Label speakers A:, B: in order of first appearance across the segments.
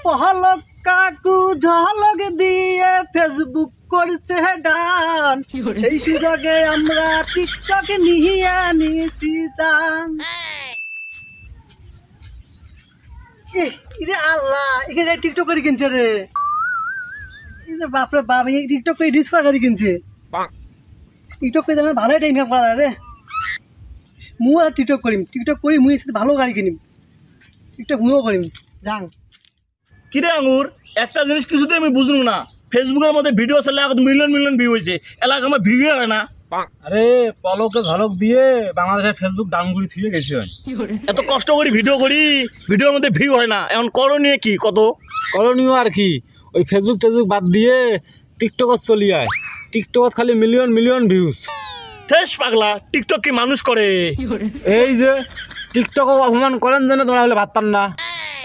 A: পহলক কাকু ঝলক দিয়ে ফেসবুক করছে ডান, সেই সুযোগে আমরা টিকটক নিয়ে নিয়েছি জান। আল্লাহ এখানে টিকটক করে কিনছে রে, বাপরে বাপ, টিকটক করে রিস্ক করে কিনছে। টিকটক করে ভালো একটা ইনকাম করা যায় রে। মু আর টিকটক করি মুই ভালো গাড়ি কিনিম, টিকটক মুও করিম যাং।
B: কিরে আঙুর, একটা জিনিস কিছুতে আমি বুঝলাম না, ফেসবুকের মধ্যে ভিডিও চালে এখন মিলিয়ন মিলিয়ন ভিউ হয়েছে, এলাকা আমার ভিউ হয় না।
C: আরে পলকে ঝলক দিয়ে বাংলাদেশের ফেসবুক ডাউন করে থুয়ে গেছে।
B: এত কষ্ট করি ভিডিও করি, ভিডিওর মধ্যে ভিউ হয় না, এখন করণীয় কি কত?
C: করণীয় আর কি, ওই ফেসবুক টেসবুক বাদ দিয়ে টিকটকত চলি আয়। টিকটকত খালি মিলিয়ন মিলিয়ন ভিউজ।
B: শেষ পাগলা, টিকটক কি মানুষ করে?
C: এই যে টিকটক অপমান করেন যেন তোমরা হলে ভাত পান না।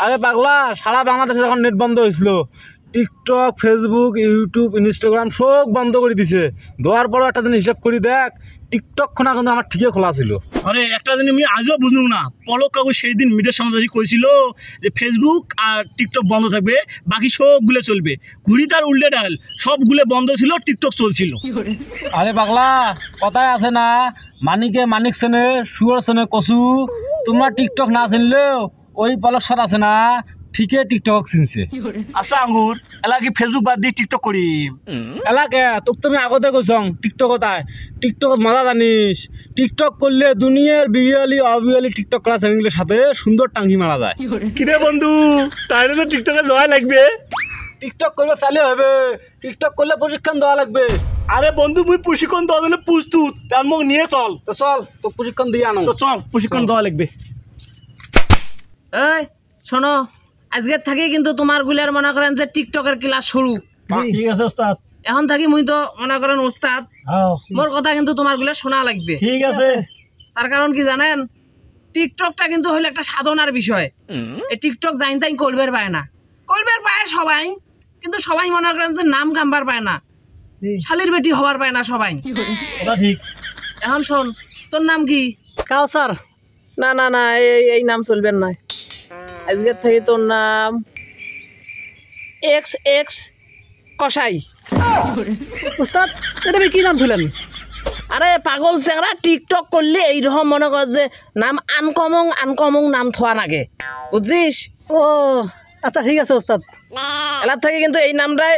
C: আরে পাগলা, সারা বাংলাদেশে যখন নেট বন্ধ হয়েছিল, টিকটক ফেসবুক ইউটিউব ইনস্টাগ্রাম সব বন্ধ করে দিছে। দেওয়ার পরও একটা দিন হিসাব করি দেখ, টিকটক খোনা কিন্তু আমার ঠিকই খোলা ছিল।
B: আরে একটা জিনিস আমি আজও বুঝলাম না, পলক কাকু সেই দিন মিডিয়ার সামনে কইছিল যে ফেসবুক আর টিকটক বন্ধ থাকবে, বাকি সবগুলো চলবে। ঘুরি তার উল্টে ডাল, সবগুলো বন্ধ ছিল, টিকটক চলছিল।
C: আরে পাগলা, কথায় আছে না, মানিকে মানিক সেনে শুয়োর সেনে কচু। তোমরা টিকটক না চিনলেও ওই পলক সার আছে না, ঠিকই টিকটক চিনছে।
B: আচ্ছা আঙ্গুর, এলা কি ফেসবুক বাদ দিয়ে টিকটক করি?
C: এলাকে তোক তুমি আগতে কইছং টিকটকত আয়, টিকটকত মজা জানিস। টিকটক করলে দুনিয়ার বিয়ালি অবিয়ালি টিকটক করা চ্যানেলের সাথে সুন্দর টাঙ্গি মারা যায়।
B: কিরে বন্ধু, তাইলে তো টিকটকে যাওয়া লাগবে।
C: টিকটক করলে চাইলে হবে, টিকটক করলে প্রশিক্ষণ দেওয়া লাগবে।
B: আরে বন্ধু, মুই প্রশিক্ষণ দেওয়া জন্য প্রস্তুত, তার মোক নিয়ে চল।
C: তো চল, তোকে প্রশিক্ষণ দিয়ে আনো।
B: তো চল, প্রশিক্ষণ দেওয়া লাগবে।
D: এই শোনো, আজকের থাকি কিন্তু তোমার গুলার মনে করেন যে টিকটকের ক্লাস শুরু।
B: ঠিক আছে ওস্তাদ।
D: এখন থাকি মুই তো মনে করেন ওস্তাদ, মোর কথা কিন্তু তোমার গুলা শোনা লাগবে।
B: ঠিক আছে।
D: তার কারণ কি জানেন, টিকটকটা কিন্তু হইলো একটা সাধনার বিষয়। এই টিকটক জাইন তাই করবে পায় না, করবে পায় সবাই, কিন্তু সবাই মনে করেন যে নাম কামবার পায় না, শালির বেটি হবার পায় না সবাই।
B: ঠিক।
D: এখন শোন, তোর নাম কি?
A: কাউসার।
D: না না না, এই নাম চলবেন না। আজকের থেকে তোর নাম এক্স এক্স কসাই।
A: উস্তাদ এটা কি নাম তুলেন?
D: আরে পাগল চেংরা, টিকটক করলে এইরকম মনে কর যে নাম আনকমং আনকমং নাম থোয়া নাগে, বুঝছিস?
A: ও আচ্ছা ঠিক আছে উস্তাদ।
D: এলার থেকে কিন্তু এই নামটাই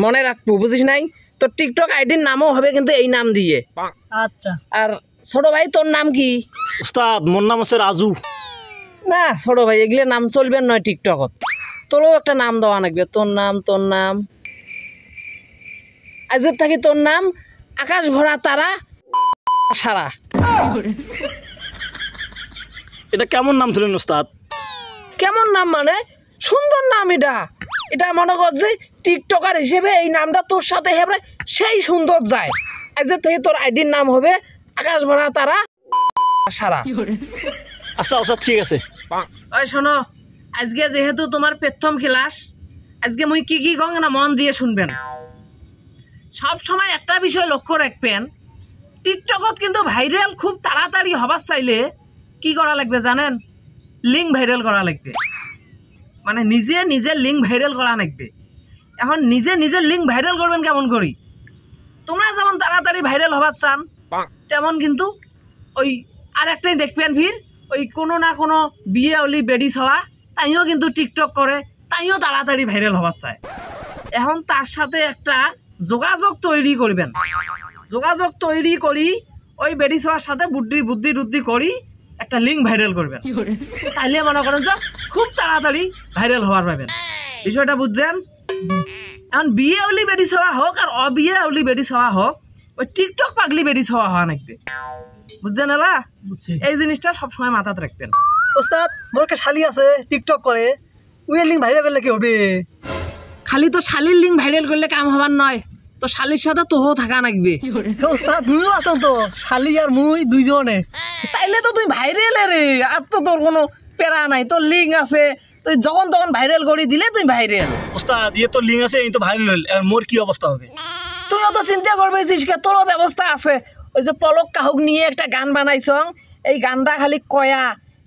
D: মনে রাখবো, বুঝিস নাই? তোর টিকটক আইডির নামও হবে কিন্তু এই নাম দিয়ে।
A: আচ্ছা।
D: আর ছোট ভাই তোর নাম কি?
B: উস্তাদ মোর নাম আছে রাজু।
D: না ছোট ভাই, এগুলো নাম চলবে নয় টিকটকত, তোরও একটা নাম দেওয়া লাগবে। তোর নাম আজকের থাকি তোর নাম আকাশ ভরা তারা সারা।
B: এটা কেমন নাম তুলেন উস্তাদ?
D: কেমন নাম মানে? সুন্দর নাম এটা। এটা মনে কর যে টিকটকার হিসেবে এই নামটা তোর সাথে হেবড়ে সেই সুন্দর যায়। আজকের থেকে তোর আইডির নাম হবে আকাশ ভরা তারা সারা।
B: আচ্ছা আচ্ছা ঠিক আছে।
D: ওই শোনো, আজকে যেহেতু তোমার প্রথম ক্লাস, আজকে মুই কি কি কং না মন দিয়ে শুনবেন। সব সময় একটা বিষয় লক্ষ্য রাখবেন, টিকটকত কিন্তু ভাইরাল খুব তাড়াতাড়ি হবার চাইলে কি করা লাগবে জানেন? লিঙ্ক ভাইরাল করা লাগবে। মানে নিজে লিঙ্ক ভাইরাল করা লাগবে। এখন নিজে লিঙ্ক ভাইরাল করবেন কেমন করি? তোমরা যেমন তাড়াতাড়ি ভাইরাল হবার চান, তেমন কিন্তু ওই আর একটাই দেখবেন ভিড়, ওই কোনো না কোনো বিয়ে অলি বেডিস হওয়া, তাইও কিন্তু টিকটক করে, তাইও তাড়াতাড়ি ভাইরাল হবার চায়। এখন তার সাথে একটা যোগাযোগ তৈরি করবেন। যোগাযোগ তৈরি করি ওই বেডিস হওয়ার সাথে বুদ্ধি করি একটা লিঙ্ক ভাইরাল করবেন। তাইলে মনে করেন যে খুব তাড়াতাড়ি ভাইরাল হওয়ার পাবেন। বিষয়টা বুঝছেন? এখন বিয়ে অলি বেডিস হওয়া হোক আর অবিয়ে অলি বেডিস হওয়া হোক, ওই টিকটক পাগলি বেডিস হওয়া নাকবে, বুঝছেন? এলা এই জিনিসটা সবসময় মাথাতে রাখবেন।
A: উস্তাদ মোর একটা শালি আছে টিকটক করে, ওই লিঙ্ক ভাইরাল করলে কি হবে?
D: খালি তো শালির লিঙ্ক ভাইরাল করলে কাম হবার নয়, তো শালির সাথে তোহো থাকা লাগবে।
A: উস্তাদ মুইও আছেন তো, শালি আর মুই দুইজনে।
D: তাইলে তো তুই ভাইরাল রে, আর তো তোর কোনো প্যারা নাই, তোর লিঙ্ক আছে, তুই যখন তখন ভাইরাল করে দিলে তুই ভাইরাল।
B: উস্তাদ ইয়ে তো লিঙ্ক আছে, এই তো ভাইরাল হল, আর মোর কি অবস্থা হবে?
D: তুইও তো চিন্তা করবেছিস কে, তোরও ব্যবস্থা আছে। ওই যে পলক কাহুক নিয়ে একটা গান বানাইছ, এই গানটা খালি কয়া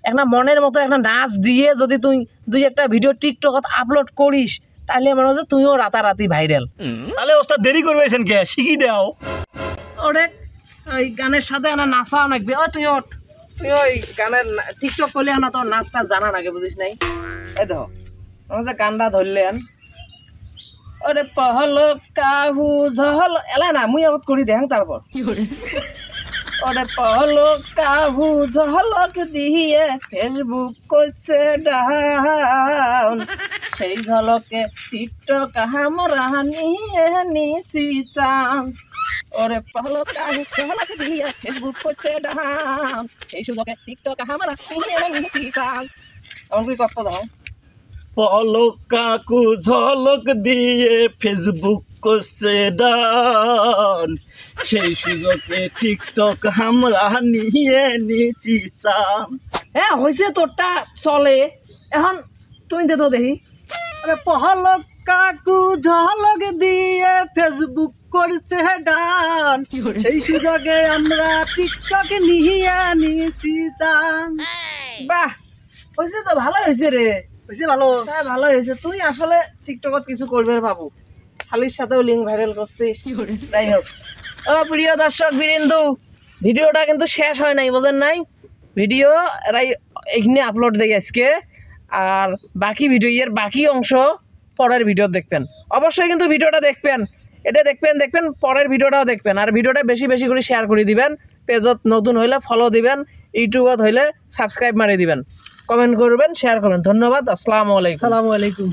D: একটা মনের মতো একটা নাচ দিয়ে যদি তুই দুই একটা ভিডিও টিকটকত আপলোড করিস তাহলে মনে হচ্ছে তুইও রাতারাতি ভাইরাল।
B: তাহলে ওস্তাদ দেরি করবেছেন কে, শিখি দাও।
D: ওরে ওই গানের সাথে না নাচাও নাকবে। ও তুই ওঠ, তুই ওই গানের টিকটক করলে না তোর নাচটা জানা নাগে, বুঝিস নাই? এই দেখো আমার যে গানটা ধরলেন, ওরে পহলো কাহু ঝহল এলা না মুই আগত করি দেখাং তারপর। ওরে পহলো কাহু ঝলক দিয়ে ফেসবুক কইছে ডাউন, সেই ঝলকে টিকটক আমরা নিয়ে নিছি চান্স। ওরে পহলো কাহু ঝলক দিয়ে ফেসবুক কইছে ডাউন, সেই সুযোগে টিকটক আমরা নিয়ে নিছি চান্স। এমন কি করতে দাও?
B: পলক কাকু ঝলক দিয়ে ফেসবুক করছে ডান, সেই সুযোগে টিকটক আমরা নিয়ে নিছি চান।
D: হ্যাঁ হয়েছে, তোরটা চলে এখন, তুই দে তো দেখি।
A: আরে পহলক কাকু ঝলক দিয়ে ফেসবুক করছে ডান, সেই সুযোগে আমরা টিকটক নিয়ে নিয়েছি চান।
D: বাহ, হয়েছে তো, ভালো হয়েছে রে।
A: বেশি ভালো।
D: হ্যাঁ ভালো হয়েছে। তুই আসলে টিকটকত কিছু করবে বাবু, খালির সাথেও লিঙ্ক ভাইরাল করছিস। যাই হোক, ও প্রিয় দর্শক বীরেন্দু, ভিডিওটা কিন্তু শেষ হয় নাই, বোঝেন নাই? ভিডিও এরাই এখানে আপলোড দেয় আজকে, আর বাকি ভিডিও এর বাকি অংশ পরের ভিডিও দেখবেন। অবশ্যই কিন্তু ভিডিওটা দেখবেন, এটা দেখবেন পরের ভিডিওটাও দেখবেন, আর ভিডিওটা বেশি বেশি করে শেয়ার করে দিবেন। পেজত নতুন হইলে ফলো দিবেন, ইউটিউবত হইলে সাবস্ক্রাইব মারি দিবেন, কমেন্ট করবেন, শেয়ার করবেন। ধন্যবাদ, আসসালামু আলাইকুম।
A: সালামু আলাইকুম।